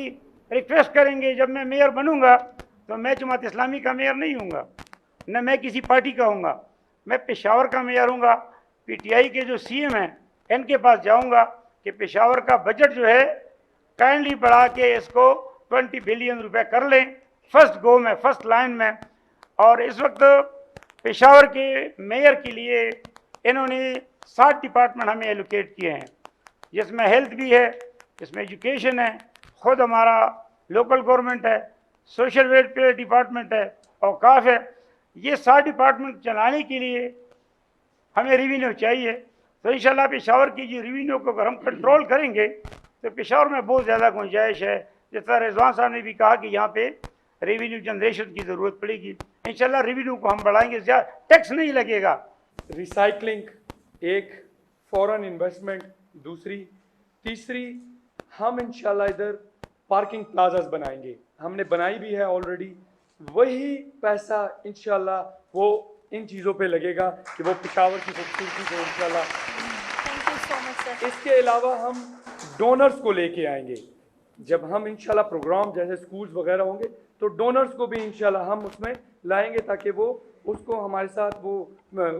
रिक्वेस्ट करेंगे, जब मैं मेयर बनूंगा तो मैं जमात इस्लामी का मेयर नहीं हूँगा, न मैं किसी पार्टी का हूँगा, मैं पेशावर का मेयर हूँगा। PTI के जो CM हैं इनके पास जाऊँगा कि पेशावर का बजट जो है काइंडली बढ़ा के इसको 20 बिलियन रुपए कर लें फर्स्ट गो में, फर्स्ट लाइन में। और इस वक्त पेशावर के मेयर के लिए इन्होंने 60 डिपार्टमेंट हमें एलोकेट किए हैं, जिसमें हेल्थ भी है, इसमें एजुकेशन है, खुद हमारा लोकल गवर्नमेंट है, सोशल वेलफेयर डिपार्टमेंट है, औकाफ है। ये 7 डिपार्टमेंट चलाने के लिए हमें रेवेन्यू चाहिए। तो इंशाल्लाह पेशावर की जो रेवेन्यू को अगर हम कंट्रोल करेंगे तो पेशावर में बहुत ज़्यादा गुंजाइश है। जिस तरह रिजवान साहब ने भी कहा कि यहाँ पे रेवेन्यू जनरेशन की ज़रूरत पड़ेगी, इंशाल्लाह रेवेन्यू को हम बढ़ाएंगे, टैक्स नहीं लगेगा। रिसाइकलिंग एक, फॉरेन इन्वेस्टमेंट दूसरी, तीसरी हम इंशाल्लाह इधर पार्किंग प्लाजास बनाएंगे, हमने बनाई भी है ऑलरेडी। वही पैसा इंशाल्लाह वो इन चीज़ों पे लगेगा कि वो पेशावर की खूबसूरती को इंशाल्लाह। Thank you so much sir. इसके अलावा हम डोनर्स को लेके आएंगे। जब हम इंशाल्लाह प्रोग्राम जैसे स्कूल्स वगैरह होंगे तो डोनर्स को भी इंशाल्लाह हम उसमें लाएंगे ताकि वो उसको हमारे साथ वो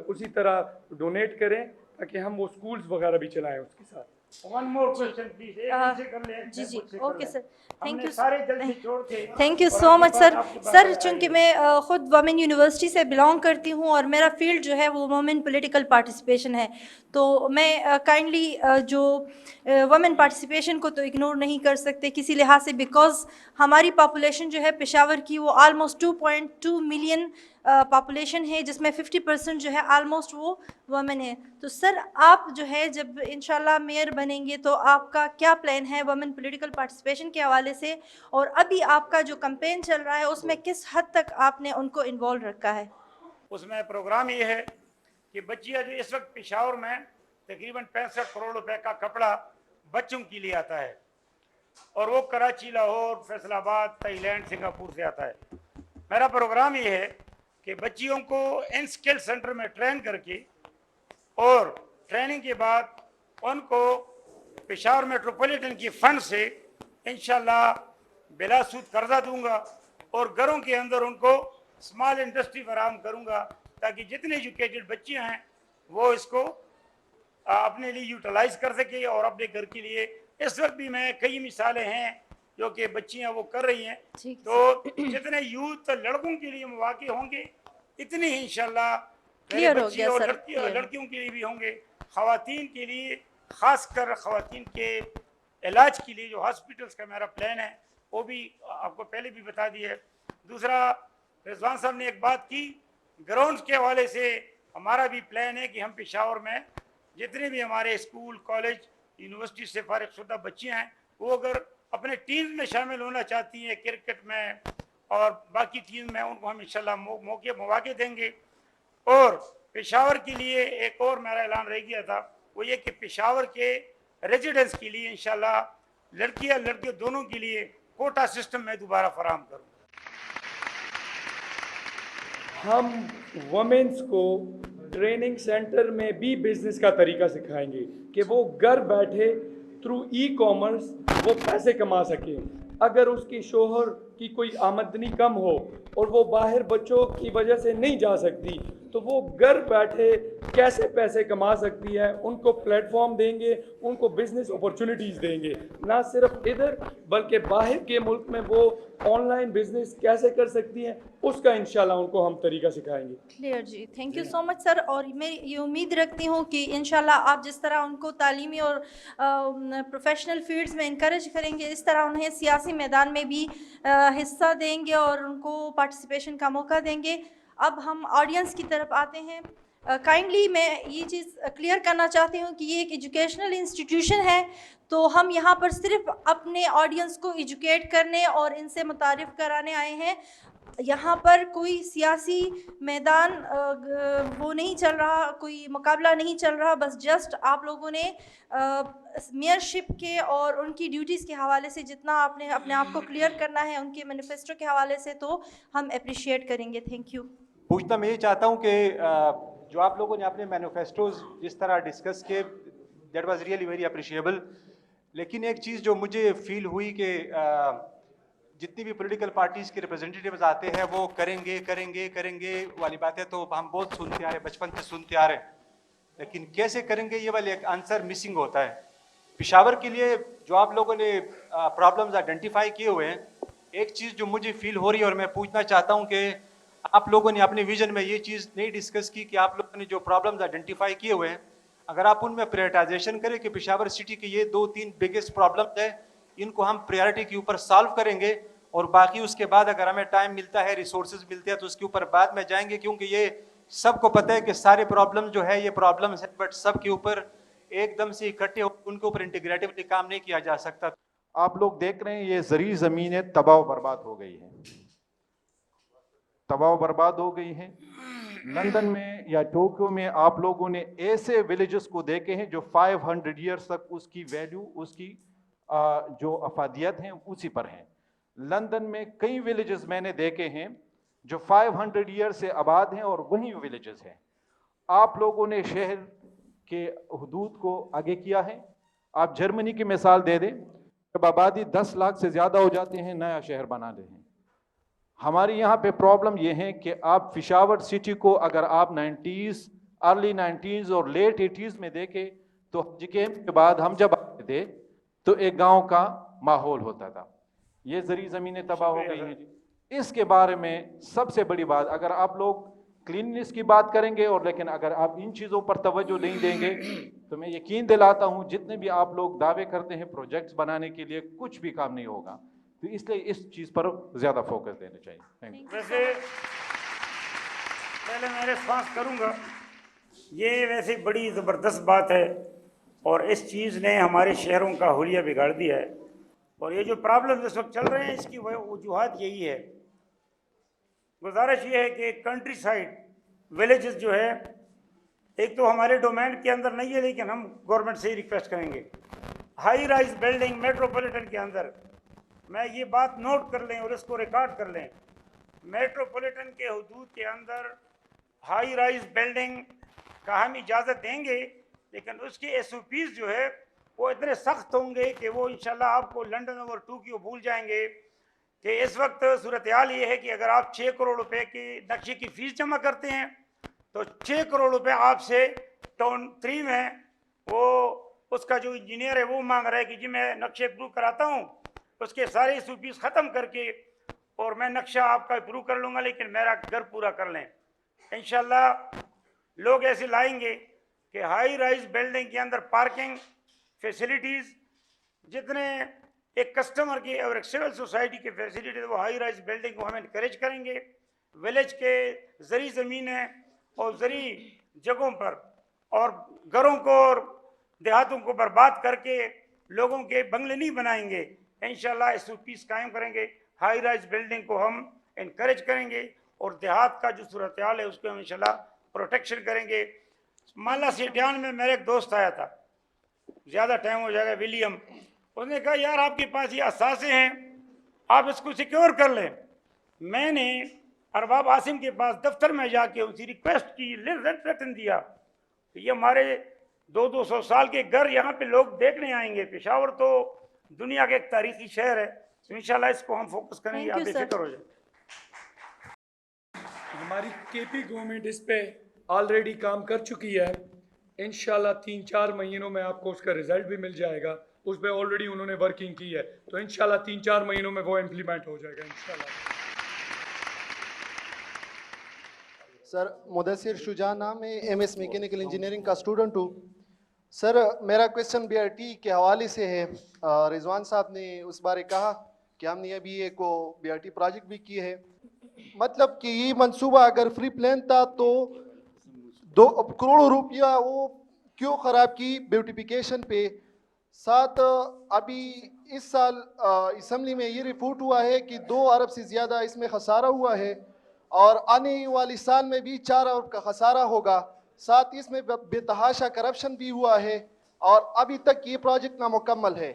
उसी तरह डोनेट करें ताकि हम वो स्कूल्स वगैरह भी चलाएं उसके साथ। वन मोर क्वेश्चन प्लीज, एक से कर ले, जी जी मुझसे कर ओके ले। सर, थैंक हमने यू सारे जल्दी छोड़ के थैंक यू और सो आपके मच पास सर। आपके पास सर आए चूँकि हैं। मैं ख़ुद वमेन यूनिवर्सिटी से बिलोंग करती हूँ और मेरा फील्ड जो है वो वमेन पॉलिटिकल पार्टिसिपेशन है, तो मैं काइंडली जो वमेन पार्टिसिपेशन को तो इग्नोर नहीं कर सकते किसी लिहाज से, बिकॉज हमारी पॉपुलेशन जो है पेशावर की वो आलमोस्ट 2.2 मिलियन पॉपुलेशन है, जिसमें 50% जो है आलमोस्ट वो वमेन है। तो सर आप जो है जब इंशाल्लाह मेयर बनेंगे तो आपका क्या प्लान है वमेन पॉलिटिकल पार्टिसिपेशन के हवाले से, और अभी आपका जो कैंपेन चल रहा है उसमें किस हद तक आपने उनको इन्वॉल्व रखा है? उसमें प्रोग्राम ये है कि बच्चियाँ जो इस वक्त पेशावर में तकरीबन 65 करोड़ रुपए का कपड़ा बच्चों के लिए आता है और वो कराची, लाहौर, फैसलाबाद, थाईलैंड, सिंगापुर से आता है। मेरा प्रोग्राम ये है कि बच्चियों को इन स्किल सेंटर में ट्रेन करके और ट्रेनिंग के बाद उनको पेशावर मेट्रोपॉलिटन की फंड से इंशाल्लाह बिला सूद कर्जा दूंगा और घरों के अंदर उनको स्मॉल इंडस्ट्री फराहम करूंगा ताकि जितने एजुकेटेड बच्चे हैं वो इसको अपने लिए यूटिलाइज कर सके और अपने घर के लिए। इस वक्त भी मैं कई मिसालें हैं जो कि बच्चियां वो कर रही हैं। तो जितने यूथ लड़कों के लिए मौके होंगे इतने ही इंशाल्लाह मेरे क्लियर हो बच्चे गया और सर, लड़कियों के लिए भी होंगे। ख़वातीन के लिए खासकर ख़वातीन के इलाज के लिए जो हॉस्पिटल्स का मेरा प्लान है वो भी आपको पहले भी बता दिया है। दूसरा, रिजवान साहब ने एक बात की ग्राउंड्स के हवाले से, हमारा भी प्लान है कि हम पेशावर में जितने भी हमारे स्कूल, कॉलेज, यूनिवर्सिटी से फारिगशुदा बच्चे हैं वो अगर अपने टीम में शामिल होना चाहती हैं क्रिकेट में और बाकी टीम में, उनको हम इंशाल्लाह मौके देंगे। और पेशावर के लिए एक और मेरा ऐलान रह गया था, वो ये कि पेशावर के रेजिडेंट्स के लिए इंशाल्लाह लड़कियां लड़के दोनों के लिए कोटा सिस्टम में दोबारा फराहम करूँगा। हम वमेंस को ट्रेनिंग सेंटर में भी बिजनेस का तरीका सिखाएंगे कि वो घर बैठे थ्रू ई कॉमर्स वो पैसे कमा सके। अगर उसकी शोहर की कोई आमदनी कम हो और वो बाहर बच्चों की वजह से नहीं जा सकती तो वो घर बैठे कैसे पैसे कमा सकती है, उनको प्लेटफॉर्म देंगे, उनको बिजनेस अपॉर्चुनिटीज़ देंगे। ना सिर्फ इधर बल्कि बाहर के मुल्क में वो ऑनलाइन बिजनेस कैसे कर सकती हैं उसका इंशाल्लाह उनको हम तरीका सिखाएंगे। क्लियर जी, thank you so much sir. और मैं ये उम्मीद रखती हूँ कि इंशाल्लाह आप जिस तरह उनको तालीमी और प्रोफेशनल फील्ड्स में इंकरेज करेंगे, इस तरह उन्हें सियासी मैदान में भी हिस्सा देंगे और उनको पार्टिसिपेशन का मौका देंगे। अब हम ऑडियंस की तरफ आते हैं। काइंडली मैं ये चीज़ क्लियर करना चाहती हूँ कि ये एक एजुकेशनल इंस्टीट्यूशन है, तो हम यहाँ पर सिर्फ अपने ऑडियंस को एजुकेट करने और इनसे मुतारिफ़ कराने आए हैं। यहाँ पर कोई सियासी मैदान वो नहीं चल रहा, कोई मुकाबला नहीं चल रहा, बस जस्ट आप लोगों ने मेयरशिप के और उनकी ड्यूटीज़ के हवाले से जितना आपने अपने आप को क्लियर करना है उनके मैनिफेस्टो के हवाले से, तो हम अप्रिशिएट करेंगे। Thank you. पूछना मैं ये चाहता हूँ कि जो आप लोगों ने अपने मैनिफेस्टोज जिस तरह डिस्कस किए, that was really very appreciable. लेकिन एक चीज़ जो मुझे फील हुई कि जितनी भी पॉलिटिकल पार्टीज़ के रिप्रेजेंटेटिव्स आते हैं वो करेंगे करेंगे करेंगे वाली बातें तो हम बहुत सुनते आ रहे, बचपन से सुनते आ रहे, लेकिन कैसे करेंगे ये वाले एक आंसर मिसिंग होता है। पेशावर के लिए जो आप लोगों ने प्रॉब्लम्स आइडेंटिफाई किए हुए हैं, एक चीज़ जो मुझे फील हो रही है और मैं पूछना चाहता हूँ कि आप लोगों ने अपने विजन में ये चीज़ नहीं डिस्कस की कि आप लोगों ने जो प्रॉब्लम्स आइडेंटिफाई किए हुए हैं, अगर आप उनमें प्रायोरिटाइजेशन करें कि पेशावर सिटी के ये 2-3 बिगेस्ट प्रॉब्लम्स हैं, इनको हम प्रायोरिटी के ऊपर सॉल्व करेंगे और बाकी उसके बाद अगर हमें टाइम मिलता है, रिसोर्सेज मिलते हैं तो उसके ऊपर बाद में जाएंगे, क्योंकि ये सबको पता है कि सारे प्रॉब्लम जो है ये प्रॉब्लम्स है, बट सबके ऊपर एकदम से इकट्ठे उनके ऊपर इंटीग्रेटिवली काम नहीं किया जा सकता। आप लोग देख रहे हैं ये ज़री ज़मीनें तबाह बर्बाद हो गई हैं, तबाह बर्बाद हो गई हैं। लंदन में या टोक्यो में आप लोगों ने ऐसे विलेजेस को देखे हैं जो 500 ईयर्स तक उसकी वैल्यू, उसकी जो अफादियत हैं उसी पर हैं। लंदन में कई विलेजेस मैंने देखे हैं जो 500 ईयर से आबाद हैं और वही विलेजेस हैं। आप लोगों ने शहर के हदूद को आगे किया है। आप जर्मनी की मिसाल दे दें, जब आबादी 10 लाख से ज़्यादा हो जाते हैं नया शहर बना रहे हैं। हमारे यहाँ पे प्रॉब्लम ये है कि आप पेशावर सिटी को अगर आप 90s, अर्ली 90s और लेट 80s में देखें तो जिके के बाद हम जब आते थे तो एक गांव का माहौल होता था। ये ज़री ज़मीनें तबाह हो गई हैं जी। इसके बारे में सबसे बड़ी बात, अगर आप लोग क्लीननेस की बात करेंगे और लेकिन अगर आप इन चीज़ों पर तवज्जो नहीं देंगे तो मैं यकीन दिलाता हूँ जितने भी आप लोग दावे करते हैं प्रोजेक्ट्स बनाने के लिए, कुछ भी काम नहीं होगा। तो इसलिए इस चीज़ पर ज़्यादा फोकस देना चाहिए। Thank you. वैसे पहले मैं रिस्पॉन्स करूँगा, ये वैसे बड़ी ज़बरदस्त बात है और इस चीज़ ने हमारे शहरों का हुलिया बिगाड़ दिया है। और ये जो प्रॉब्लम इस वक्त चल रहे हैं इसकी वजूहत यही है। गुजारिश ये है कि कंट्री साइड विलेजेस जो है, एक तो हमारे डोमेन के अंदर नहीं है, लेकिन हम गवर्नमेंट से ही रिक्वेस्ट करेंगे हाई राइज बिल्डिंग मेट्रोपॉलिटन के अंदर, मैं ये बात नोट कर लें और इसको रिकॉर्ड कर लें, मेट्रोपॉलिटन के हदूद के अंदर हाई राइज बिल्डिंग का हम इजाज़त देंगे, लेकिन उसके SOPs जो है वो इतने सख्त होंगे कि वो इंशाल्लाह आपको लंदन ओवर 2 की वो भूल जाएंगे कि इस वक्त सूरत हाल ये है कि अगर आप 6 करोड़ रुपए की नक्शे की फ़ीस जमा करते हैं तो 6 करोड़ रुपए आपसे टाउन 3 में वो उसका जो इंजीनियर है वो मांग रहा है कि जी मैं नक्शे अप्रूव कराता हूँ, उसके सारे SOPs ख़त्म करके और मैं नक्शा आपका अप्रूव कर लूँगा, लेकिन मेरा घर पूरा कर लें। इंशाल्लाह लोग ऐसे लाएंगे कि हाई राइज बिल्डिंग के अंदर पार्किंग फैसिलिटीज़ जितने एक कस्टमर की और एक सिविल सोसाइटी की फैसिलिटीज, वो हाई राइज बिल्डिंग को हम इनकरेज करेंगे। विलेज के ज़री ज़मीनें और ज़री जगहों पर और घरों को और देहातों को बर्बाद करके लोगों के बंगले नहीं बनाएंगे। इंशाल्लाह SOPs कायम करेंगे, हाई राइज बिल्डिंग को हम इनकरेज करेंगे और देहात का जो सूरत हाल है उसको हम इंशाल्लाह प्रोटेक्शन करेंगे। माला सीटियान में मेरे एक दोस्त आया था, ज़्यादा टाइम हो जाएगा, विलियम, उसने कहा यार आपके पास ये असासे हैं, आप इसको सिक्योर कर लें। मैंने अरबाब आसिम के पास दफ्तर में जाके उनसे रिक्वेस्ट की, रिटन दिया कि ये हमारे 200 साल के घर यहाँ पे लोग देखने आएंगे। पेशावर तो दुनिया का एक तारीखी शहर है, तो इंशाल्लाह इसको हम फोकस करेंगे, आप बेफिक्र हो जाए। हमारी KP गवर्नमेंट इस पे ऑलरेडी काम कर चुकी है। इंशाल्लाह 3-4 महीनों में आपको उसका रिजल्ट भी मिल जाएगा। उस पर ऑलरेडी उन्होंने वर्किंग की है, तो इंशाल्लाह 3-4 महीनों में वो इम्प्लीमेंट हो जाएगा इंशाल्लाह। सर मुदस्सिर शुजा नाम है, MS मैकेनिकल इंजीनियरिंग का स्टूडेंट हूँ। सर मेरा क्वेश्चन BRT के हवाले से है। रिजवान साहब ने उस बारे कहा कि हमने अभी एक BRT प्रोजेक्ट भी की है, मतलब कि ये मंसूबा अगर फ्री प्लान था तो 2 करोड़ रुपया वो क्यों ख़राब की ब्यूटिफिकेशन पे। साथ अभी इस साल असम्बली में ये रिपोर्ट हुआ है कि 2 अरब से ज़्यादा इसमें खसारा हुआ है और आने वाली साल में भी 4 अरब का खसारा होगा। साथ इसमें बेतहाशा करप्शन भी हुआ है और अभी तक ये प्रोजेक्ट नामुकम्मल है।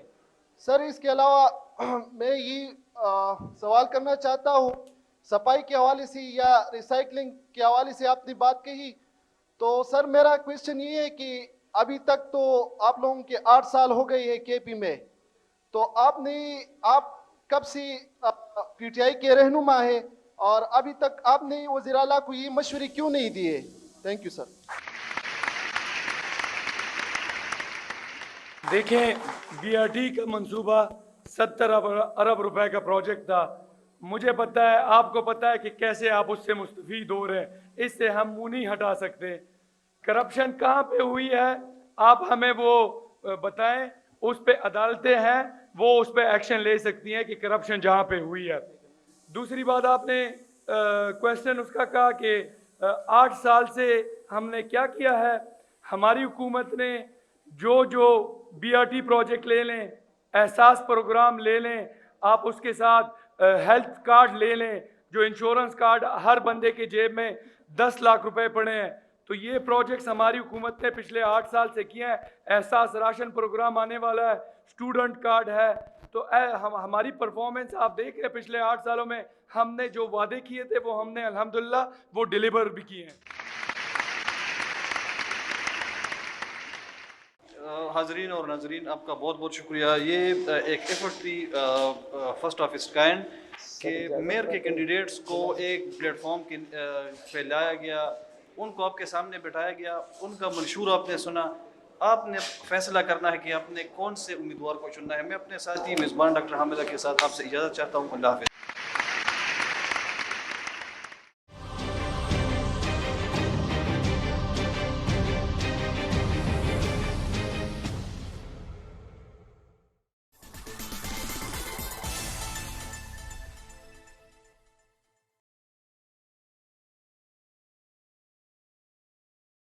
सर इसके अलावा मैं ये सवाल करना चाहता हूँ, सफाई के हवाले से या रिसाइकलिंग के हवाले से आपने बात कही, तो सर मेरा क्वेश्चन ये है कि अभी तक तो आप लोगों के 8 साल हो गए हैं KP में, तो आप कब से PTI के रहनुमा है और अभी तक आपने वज़ीर आला को ये मशवरे क्यों नहीं दिए? Thank you sir. देखें, BRT का मंसूबा 70 अरब रुपए का प्रोजेक्ट था। मुझे पता है, आपको पता है कि कैसे आप उससे मुस्तफीद हो रहे हैं। इससे हम मुंह नहीं हटा सकते। करप्शन कहाँ पे हुई है आप हमें वो बताएं। उस पे अदालतें हैं, वो उस पर एक्शन ले सकती हैं कि करप्शन जहाँ पे हुई है। दूसरी बात, आपने क्वेश्चन उसका कहा कि 8 साल से हमने क्या किया है। हमारी हुकूमत ने जो BRT प्रोजेक्ट ले लें, एहसास प्रोग्राम ले लें, आप उसके साथ हेल्थ कार्ड ले लें, जो इंश्योरेंस कार्ड हर बंदे के जेब में 10 लाख रुपए पड़े हैं, तो ये प्रोजेक्ट्स हमारी हुकूमत ने पिछले 8 साल से किए हैं। एहसास राशन प्रोग्राम आने वाला है, स्टूडेंट कार्ड है। तो हमारी परफॉर्मेंस आप देख रहे हैं, पिछले 8 सालों में हमने जो वादे किए थे वो हमने अल्हम्दुलिल्लाह वो डिलीवर भी किए हैं। हाजरीन और नाजरीन, आपका बहुत बहुत शुक्रिया। ये एक एफर्ट थी फर्स्ट ऑफ इट्स काइंड कि मेयर के कैंडिडेट्स को एक प्लेटफॉर्म पे लाया गया, उनको आपके सामने बिठाया गया, उनका मंशूर आपने सुना। आपने फैसला करना है कि आपने कौन से उम्मीदवार को चुनना है। मैं अपने साथी मेज़बान डॉक्टर हामिदा के साथ आपसे इजाज़त चाहता हूँ। अल्लाह हाफ़िज़।